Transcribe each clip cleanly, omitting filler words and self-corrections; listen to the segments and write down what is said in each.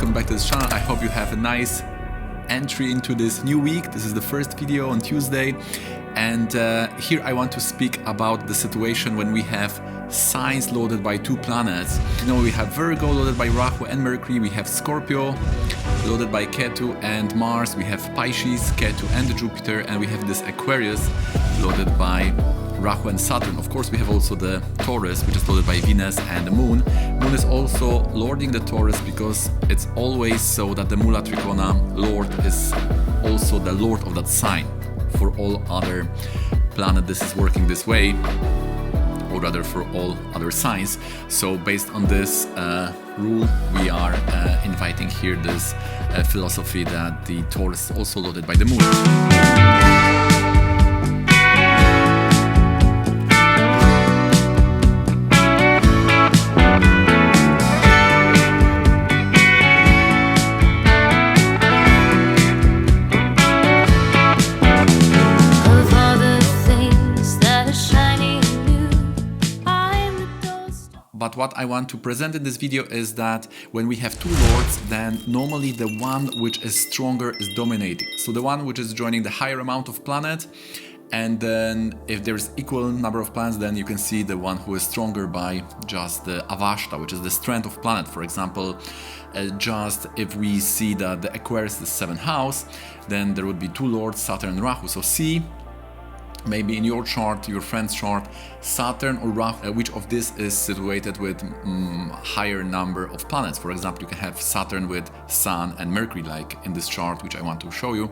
welcome back to this channel. I hope you have a nice entry into this new week. This is the first video on Tuesday, and here I want to speak about the situation when we have signs loaded by two planets. You know, we have Virgo loaded by Rahu and Mercury, we have Scorpio loaded by Ketu and Mars, we have Pisces, Ketu and Jupiter, and we have this Aquarius loaded by Rahu and Saturn. Of course, we have also the Taurus, which is loaded by Venus and the Moon. Moon is also lording the Taurus because it's always so that the Mula Trikona Lord is also the Lord of that sign. For all other planets, this is working this way, or rather for all other signs. So based on this rule, we are inviting here this philosophy that the Taurus is also loaded by the Moon. But what I want to present in this video is that when we have two lords, then normally the one which is stronger is dominating. So the one which is joining the higher amount of planet, and then if there's equal number of planets, then you can see the one who is stronger by just the avashta, which is the strength of planet. For example, just if we see that the Aquarius is 7th house, then there would be two lords, Saturn and Rahu. So see, maybe in your chart, your friend's chart, Saturn or Rahu, which of this is situated with higher number of planets. For example, you can have Saturn with Sun and Mercury, like in this chart, which I want to show you.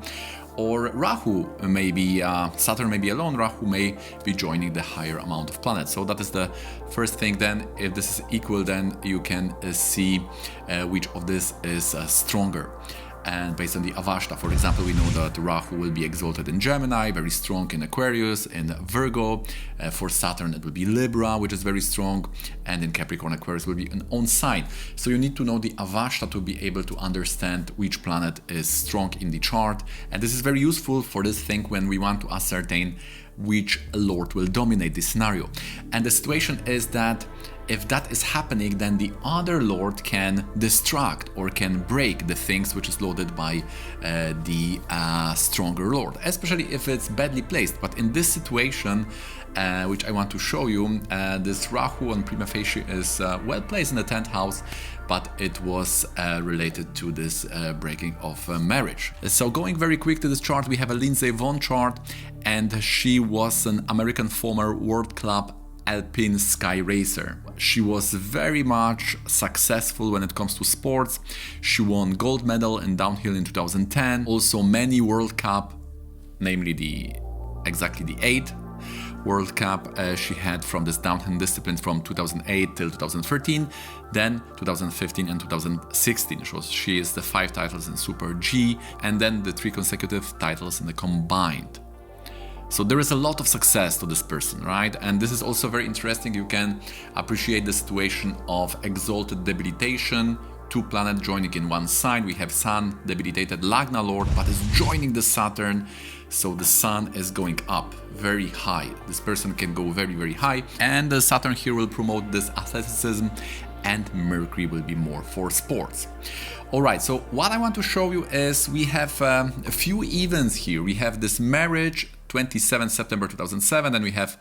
Or Rahu, maybe Saturn may be alone, Rahu may be joining the higher amount of planets. So that is the first thing. Then if this is equal, then you can see which of this is stronger. And based on the avashta, for example, we know that Rahu will be exalted in Gemini, very strong in Aquarius, in Virgo. For Saturn, it will be Libra, which is very strong. And in Capricorn, Aquarius will be an own sign. So you need to know the avashta to be able to understand which planet is strong in the chart. And this is very useful for this thing when we want to ascertain which lord will dominate this scenario. And the situation is that if that is happening, then the other lord can distract or can break the things which is loaded by the stronger lord, especially if it's badly placed. But in this situation, which I want to show you, this Rahu on prima facie is well placed in the 10th house, but it was related to this breaking of marriage. So going very quick to this chart, we have a Lindsey Vonn chart, and she was an American former World Club Alpine sky racer. She was very much successful when it comes to sports. She won gold medal in downhill in 2010. Also many World Cup, namely exactly the 8th World Cup she had from this downhill discipline from 2008 till 2013, then 2015 and 2016. So she is the 5 titles in Super G, and then the 3 consecutive titles in the combined. So there is a lot of success to this person, right? And this is also very interesting. You can appreciate the situation of exalted debilitation, two planets joining in one sign. We have Sun, debilitated Lagna Lord, but is joining the Saturn. So the Sun is going up very high. This person can go very, very high. And the Saturn here will promote this asceticism, and Mercury will be more for sports. All right, so what I want to show you is we have a few events here. We have this marriage, 27 September 2007, then we have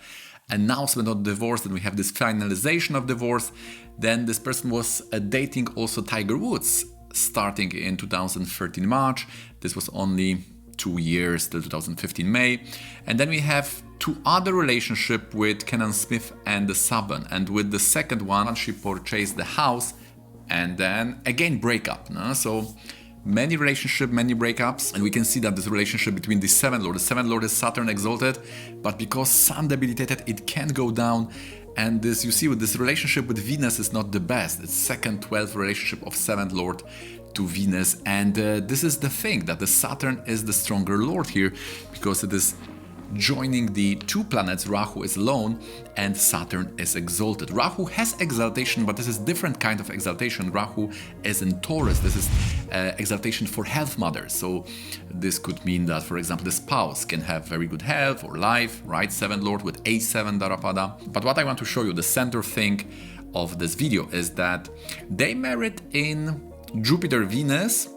announcement of divorce, then we have this finalization of divorce. Then this person was dating also Tiger Woods starting in 2013 March. This was only 2 years till 2015 May. And then we have two other relationships with Kenan Smith and the Saban. And with the second one, she purchased the house and then again breakup. No? So many relationships, many breakups, and we can see that this relationship between the 7th lord, the 7th lord is Saturn exalted, but because Sun debilitated, it can go down. And this, you see, with this relationship with Venus is not the best. It's second 12th relationship of 7th lord to Venus, and this is the thing, that the Saturn is the stronger lord here because it is joining the two planets. Rahu is alone and Saturn is exalted. Rahu has exaltation, but this is different kind of exaltation. Rahu is in Taurus. This is exaltation for health matters. So this could mean that, for example, the spouse can have very good health or life, right? 7th lord with A7 Darapada. But what I want to show you, the center thing of this video, is that they married in Jupiter, Venus,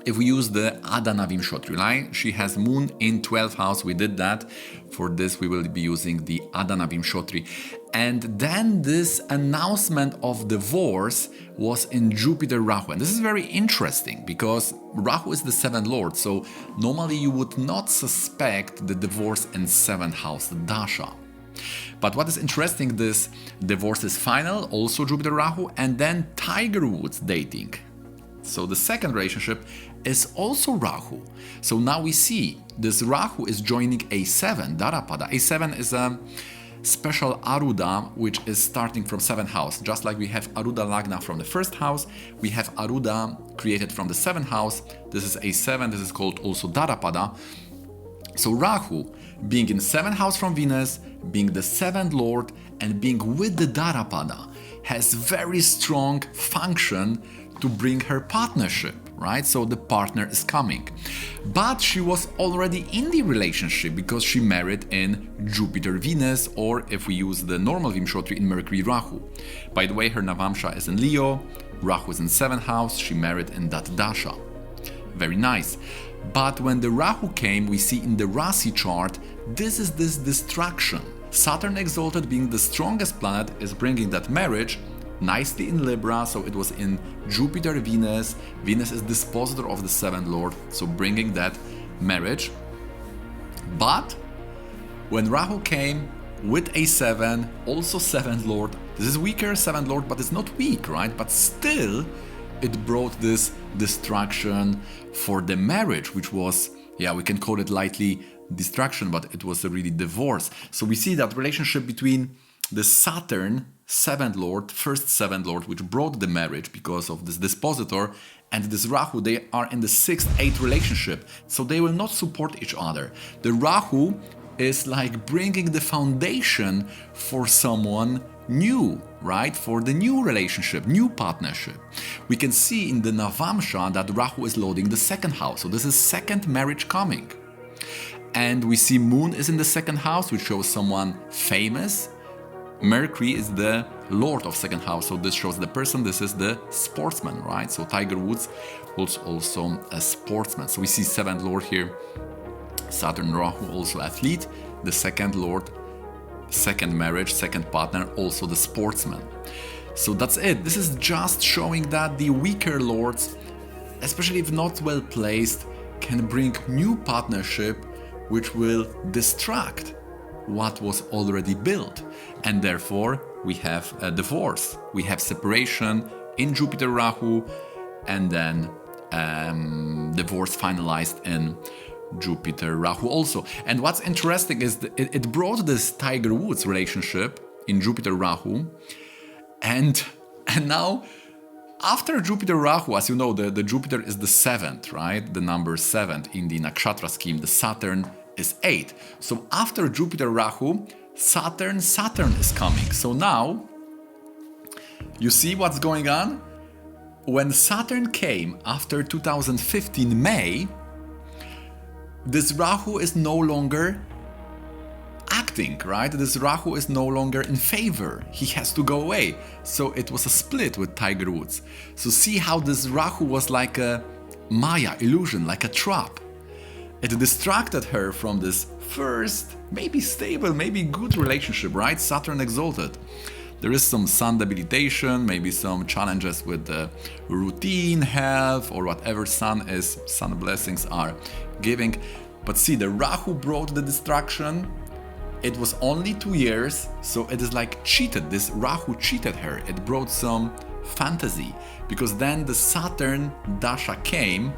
if we use the Adana Vimshotri line, she has Moon in 12th house. We did that. For this, we will be using the Adana Vimshotri. And then this announcement of divorce was in Jupiter Rahu. And this is very interesting because Rahu is the 7th lord. So normally you would not suspect the divorce in 7th house, the Dasha. But what is interesting, this divorce is final, also Jupiter Rahu, and then Tiger Woods dating. So the second relationship is also Rahu. So now we see this Rahu is joining A7, Darapada. A7 is a special Aruda which is starting from 7th house. Just like we have Aruda Lagna from the 1st house, we have Aruda created from the 7th house. This is A7, this is called also Darapada. So Rahu being in 7th house from Venus, being the 7th lord and being with the Darapada has very strong function to bring her partnership, right? So the partner is coming. But she was already in the relationship because she married in Jupiter Venus, or if we use the normal Vimshotri, in Mercury Rahu. By the way, her Navamsha is in Leo, Rahu is in 7th house, she married in that Dasha. Very nice. But when the Rahu came, we see in the Rasi chart, this is this distraction. Saturn exalted being the strongest planet is bringing that marriage nicely in Libra, so it was in Jupiter, Venus. Venus is dispositor of the 7th lord, so bringing that marriage. But when Rahu came with A7, also 7th lord, this is weaker 7th lord, but it's not weak, right? But still, it brought this distraction for the marriage, which was, yeah, we can call it lightly distraction, but it was a really divorce. So we see that relationship between the Saturn 7th lord, first 7th lord, which brought the marriage because of this dispositor, and this Rahu, they are in the 6th, 8th relationship. So they will not support each other. The Rahu is like bringing the foundation for someone new, right? For the new relationship, new partnership. We can see in the Navamsha that Rahu is loading the 2nd house. So this is second marriage coming. And we see Moon is in the 2nd house, which shows someone famous. Mercury is the lord of 2nd house, so this shows the person, this is the sportsman, right? So Tiger Woods was also a sportsman. So we see 7th lord here, Saturn Rahu, also athlete, the 2nd lord, 2nd marriage, 2nd partner, also the sportsman. So that's it. This is just showing that the weaker lords, especially if not well placed, can bring new partnership which will distract what was already built, and therefore we have a divorce, we have separation in Jupiter Rahu, and then divorce finalized in Jupiter Rahu also. And what's interesting is that it brought this Tiger Woods relationship in Jupiter Rahu, and now after Jupiter Rahu, as you know, the Jupiter is the 7th, right? The number 7 in the nakshatra scheme. The Saturn is 8. So after Jupiter Rahu, Saturn is coming. So now you see what's going on? When Saturn came after 2015 May, this Rahu is no longer acting, right? This Rahu is no longer in favor. He has to go away. So it was a split with Tiger Woods. So see how this Rahu was like a Maya illusion, like a trap. It distracted her from this first, maybe stable, maybe good relationship, right? Saturn exalted. There is some sun debilitation, maybe some challenges with the routine, health, or whatever sun blessings are giving. But see, the Rahu brought the distraction. It was only 2 years, so it is like cheated. This Rahu cheated her. It brought some fantasy, because then the Saturn Dasha came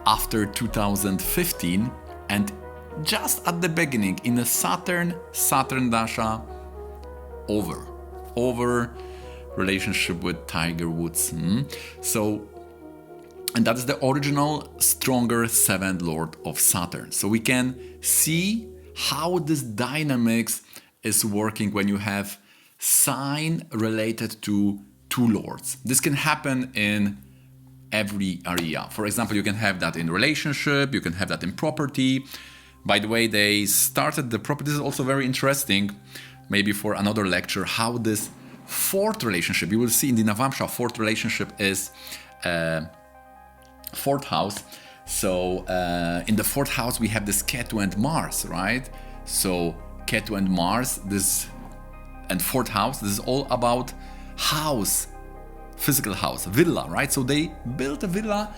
after 2015, and just at the beginning, in a Saturn Dasha, over relationship with Tiger Woods. So, and that is the original stronger 7th lord of Saturn. So we can see how this dynamics is working when you have sign related to two lords. This can happen in every area. For example, you can have that in relationship, you can have that in property. By the way, they started the property. This is also very interesting, maybe for another lecture, how this fourth relationship. You will see in the Navamsha, fourth relationship is fourth house. So in the fourth house, we have this Ketu and Mars, right? So Ketu and Mars, this and fourth house, this is all about house, physical house, villa, right? So they built a villa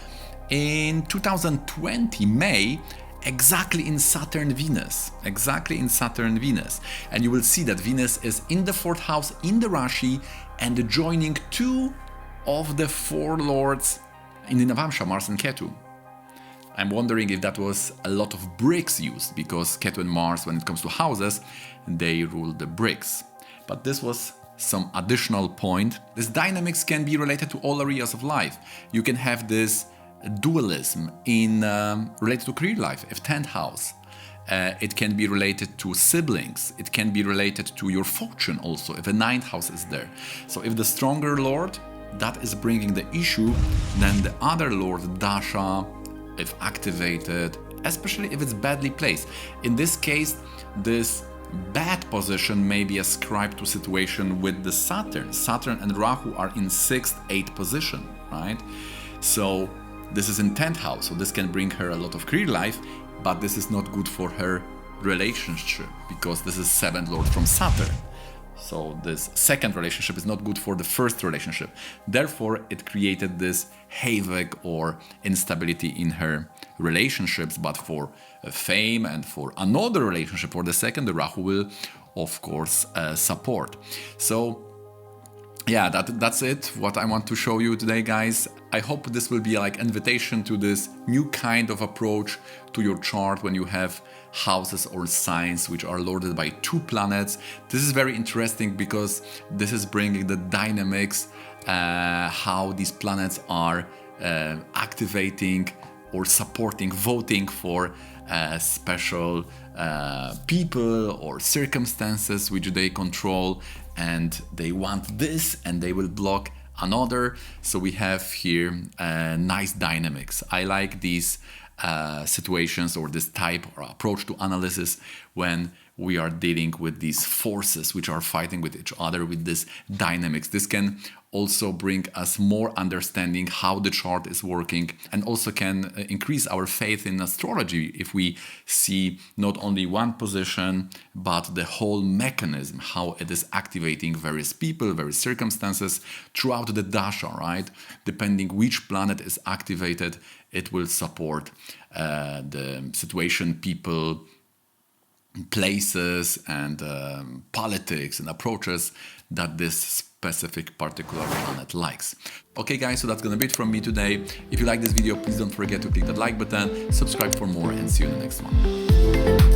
in 2020, May, exactly in Saturn Venus, and you will see that Venus is in the fourth house in the Rashi and joining two of the four lords in the Navamsha, Mars and Ketu. I'm wondering if that was a lot of bricks used, because Ketu and Mars, when it comes to houses, they rule the bricks. But this was some additional point. This dynamics can be related to all areas of life. You can have this dualism in related to career life, if 10th house. It can be related to siblings. It can be related to your fortune also, if a 9th house is there. So if the stronger lord, that is bringing the issue, then the other lord, Dasha, if activated, especially if it's badly placed. In this case, this bad position may be ascribed to situation with the Saturn. Saturn and Rahu are in 6th, 8th position, right? So this is in 10th house, so this can bring her a lot of career life, but this is not good for her relationship, because this is 7th lord from Saturn. So this second relationship is not good for the first relationship. Therefore, it created this havoc or instability in her relationships. But for fame and for another relationship, for the second, the Rahu will, of course, support. So yeah, that's it, what I want to show you today, guys. I hope this will be like invitation to this new kind of approach to your chart when you have houses or signs which are lorded by two planets. This is very interesting because this is bringing the dynamics, how these planets are activating or supporting, voting for special people or circumstances which they control, and they want this and they will block another. So we have here nice dynamics. I like these situations or this type or approach to analysis when we are dealing with these forces which are fighting with each other, with this dynamics. This can also bring us more understanding how the chart is working, and also can increase our faith in astrology if we see not only one position but the whole mechanism, how it is activating various people, various circumstances throughout the dasha, right? Depending which planet is activated, it will support the situation, people, places, and politics and approaches that this specific particular planet likes. Okay guys, so that's gonna be it from me today. If you like this video, please don't forget to click that like button, subscribe for more, and see you in the next one.